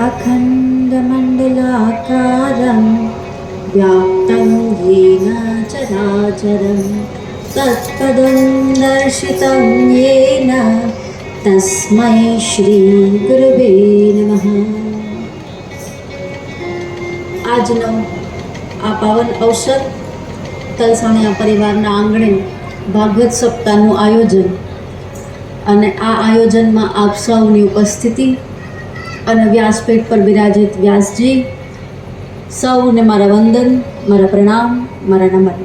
अखण्डमण्डलाकारं व्याप्तं येन चराचरं तत्पदं दर्शितं येन तस्मै श्रीगुरुवे नमः। આજનો આ પાવન અવસર તલસાણિયા પરિવારના આંગણે ભાગવત સપ્તાહનું આયોજન અને આ આયોજનમાં આપ સૌની ઉપસ્થિતિ અને વ્યાસપીઠ પર બિરાજિત વ્યાસજી સૌને મારા વંદન, મારા પ્રણામ, મારા નમન।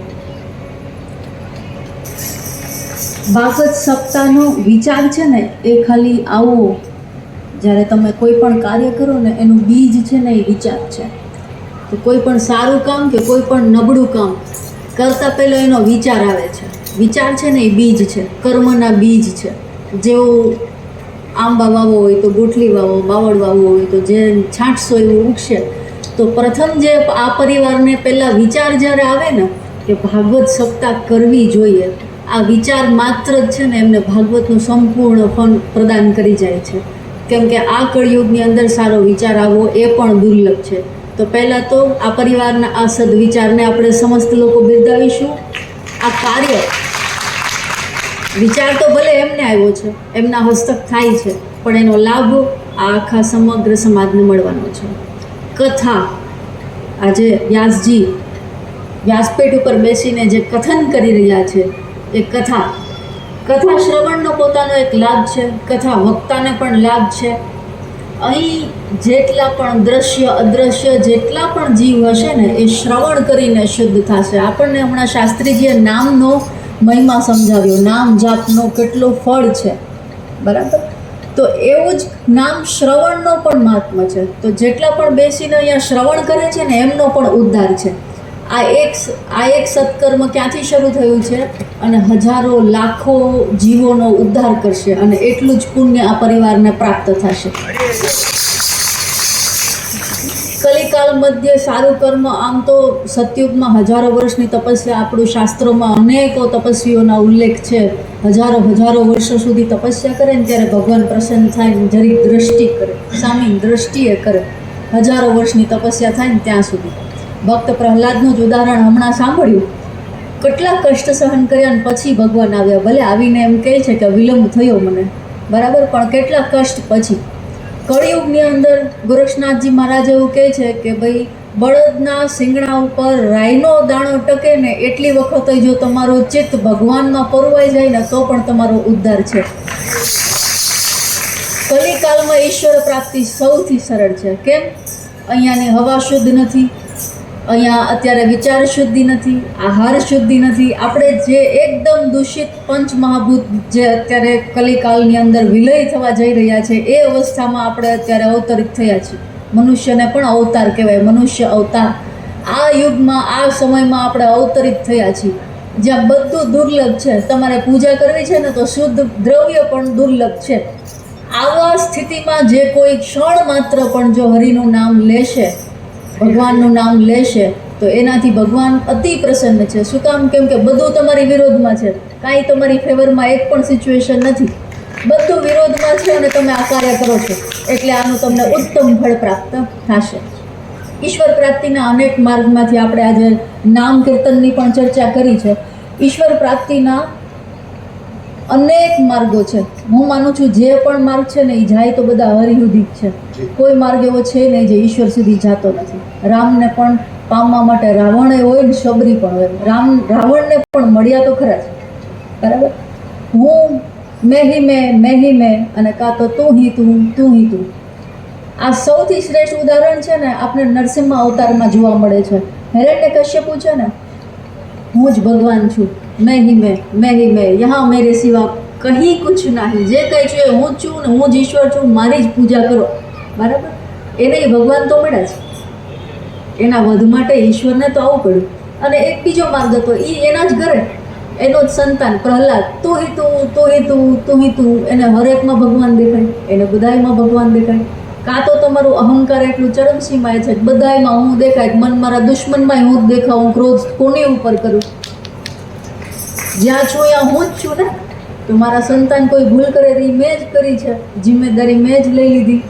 ભાગવત સપ્તાહનો વિચાર છે ને એ ખાલી આવો જ્યારે તમે કોઈ પણ કાર્ય કરો ને એનું બીજ છે ને એ વિચાર છે। તો કોઈ પણ સારું કામ કે કોઈ પણ નબળું કામ કરતાં પહેલાં એનો વિચાર આવે છે। વિચાર છે ને એ બીજ છે, કર્મના બીજ છે। જેવું આંબા વાવો હોય તો ગોઠલી વાવો, બાવળ વાવો હોય તો જે છાંટશો એવું ઉગશે। તો પ્રથમ જે આ પરિવારને પહેલાં વિચાર જ્યારે આવે ને કે ભાગવત સપ્તાહ કરવી જોઈએ, આ વિચાર માત્ર જ છે ને એમને ભાગવતનું સંપૂર્ણ ફળ પ્રદાન કરી જાય છે। કેમ કે આ કળિયુગની અંદર સારો વિચાર આવવો એ પણ દુર્લભ છે। તો પહેલાં તો આ પરિવારના આ સદવિચારને આપણે સમસ્ત લોકો બિરદાવીશું। આ કાર્ય વિચાર તો ભલે એમને આવ્યો છે, એમના હસ્તક થાય છે, પણ એનો લાભ આ આખા સમગ્ર સમાજને મળવાનો છે। કથા આજે વ્યાસજી વ્યાસપીઠ ઉપર બેસીને જે કથન કરી રહ્યા છે એ કથા શ્રવણનો પોતાનો એક લાભ છે, કથા વક્તાને પણ લાભ છે। અહીં જેટલા પણ દ્રશ્ય અદ્રશ્ય જેટલા પણ જીવ હશે ને એ શ્રવણ કરીને શુદ્ધ થશે। આપણને હમણાં શાસ્ત્રીજીએ નામનો મહિમા સમજાવ્યો, નામ જાપનો કેટલો ફળ છે, બરાબર? તો એવું જ નામ શ્રવણનો પણ મહાત્મ્ય છે। તો જેટલા પણ બેસીને અહીંયા શ્રવણ કરે છે ને એમનો પણ ઉદ્ધાર છે। આ એક સત્કર્મ ક્યાંથી શરૂ થયું છે અને હજારો લાખો જીવોનો ઉદ્ધાર કરશે અને એટલું જ પુણ્ય આ પરિવારને પ્રાપ્ત થશે। કલિકાલ મધ્ય સારું કર્મ, આમ તો સતયુગમાં હજારો વર્ષની તપસ્યા, આપણું શાસ્ત્રોમાં અનેકો તપસ્વીઓના ઉલ્લેખ છે। હજારો વર્ષો સુધી તપસ્યા કરે ને ત્યારે ભગવાન પ્રસન્ન થાય, જરી દ્રષ્ટિ કરે, સામી દ્રષ્ટિએ કરે, હજારો વર્ષની તપસ્યા થાય ને ત્યાં સુધી। ભક્ત પ્રહલાદનું જ ઉદાહરણ હમણાં સાંભળ્યું, કેટલા કષ્ટ સહન કર્યા અને પછી ભગવાન આવ્યા। ભલે આવીને એમ કહે છે કે વિલંબ થયો મને, બરાબર, પણ કેટલા કષ્ટ પછી। કળિયુગની અંદર ગોરક્ષનાથજી મહારાજ એવું કહે છે કે ભાઈ બળદના શિંગડા ઉપર રાઈનો દાણો ટકે ને એટલી વખત જો તમારું ચિત્ત ભગવાનમાં પરોવાઈ જાય ને તો પણ તમારો ઉદ્ધાર છે। કલિકાલમાં ઈશ્વર પ્રાપ્તિ સૌથી સરળ છે। કેમ? અહીંયાની હવા શુદ્ધ નથી, અહીંયા અત્યારે વિચાર શુદ્ધિ નથી, આહાર શુદ્ધિ નથી। આપણે જે એકદમ દૂષિત પંચ મહાભૂત જે અત્યારે કલિકાલની અંદર વિલય થવા જઈ રહ્યા છે એ અવસ્થામાં આપણે અત્યારે અવતરિત થયા છીએ। મનુષ્યને પણ અવતાર કહેવાય, મનુષ્ય અવતાર। આ યુગમાં આ સમયમાં આપણે અવતરિત થયા છીએ જ્યાં બધું દુર્લભ છે। તમારે પૂજા કરવી છે ને તો શુદ્ધ દ્રવ્ય પણ દુર્લભ છે। આવા સ્થિતિમાં જે કોઈ ક્ષણ માત્ર પણ જો હરિનું નામ લેશે, ભગવાનનું નામ લેશે તો એનાથી ભગવાન અતિ પ્રસન્ન છે। શું કામ? કેમ કે બધું તમારી વિરોધમાં છે, કાંઈ તમારી ફેવરમાં એક પણ સિચ્યુએશન નથી, બધું વિરોધમાં છે અને તમે આ કાર્ય કરો છો એટલે આનું તમને ઉત્તમ ફળ પ્રાપ્ત થશે। ઈશ્વર પ્રાપ્તિના અનેક માર્ગમાંથી આપણે આજે નામ કીર્તનની પણ ચર્ચા કરી છે। ઈશ્વર પ્રાપ્તિના અનેક માર્ગો છે। હું માનું છું જે પણ માર્ગ છે ને એ જાય તો બધા હરિહુદી છે, કોઈ માર્ગ એવો છે નહીં જે ઈશ્વર સુધી જતો નથી। રામને પણ પામવા માટે રાવણ હોય ને શબરી પણ હોય, રાવણને પણ મળ્યા તો ખરા જ, બરાબર? હું મેં હી મેં અને કાં તો તું હી તું। આ સૌથી શ્રેષ્ઠ ઉદાહરણ છે ને આપણે નરસિંહ અવતારમાં જોવા મળે છે। હિરણ્યકશ્યપુ છે ને હું જ ભગવાન છું, મેં હી મેં યહાં મેરે સિવા કहीं કુછ નહીં, જે કંઈ છું એ હું જ છું ને હું જ ઈશ્વર છું, મારી જ પૂજા કરો, બરાબર? એને ભગવાન તો મળ્યા છે, એના વધ માટે ઈશ્વરને તો આવવું પડ્યું। અને એક બીજો માર્ગ હતો, એ એના જ ઘરે એનો જ સંતાન પ્રહલાદ, તું હી તું, એને હરેકમાં ભગવાન દેખાય, એને બધાયમાં ભગવાન દેખાય। કાં તો તમારું અહંકાર એટલું ચરમસીમાએ છે, બધાયમાં હું દેખાય, મન મારા દુશ્મનમાં હું જ દેખાઉં, ક્રોધ કોની ઉપર કરું, જ્યાં છું ત્યાં હું જ છું ને। તો મારા સંતાન કોઈ ભૂલ કરે એ મેં જ કરી છે, જિમ્મેદારી મેં જ લઈ લીધી।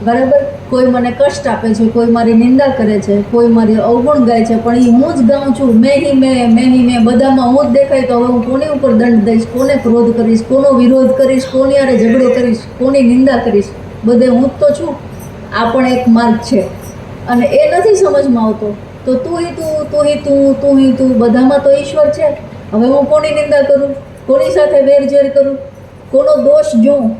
બરાબર, કોઈ મને કષ્ટ આપે છે, કોઈ મારી નિંદા કરે છે, કોઈ મારી અવગુણ ગાય છે, પણ એ હું જ ગાઉં છું, મેં બધામાં હું જ દેખાય, તો હવે હું કોની ઉપર દંડ દઈશ, કોને ક્રોધ કરીશ, કોનો વિરોધ કરીશ, કોની હારે ઝઘડો કરીશ, કોની નિંદા કરીશ? બધે હું જ તો છું. આ પણ એક માર્ગ છે, અને એ નથી સમજમાં આવતો તો તું બધામાં તો ઈશ્વર છે. હવે હું કોની નિંદા કરું, કોની સાથે વેરઝેર કરું, કોનો દોષ જોઉં?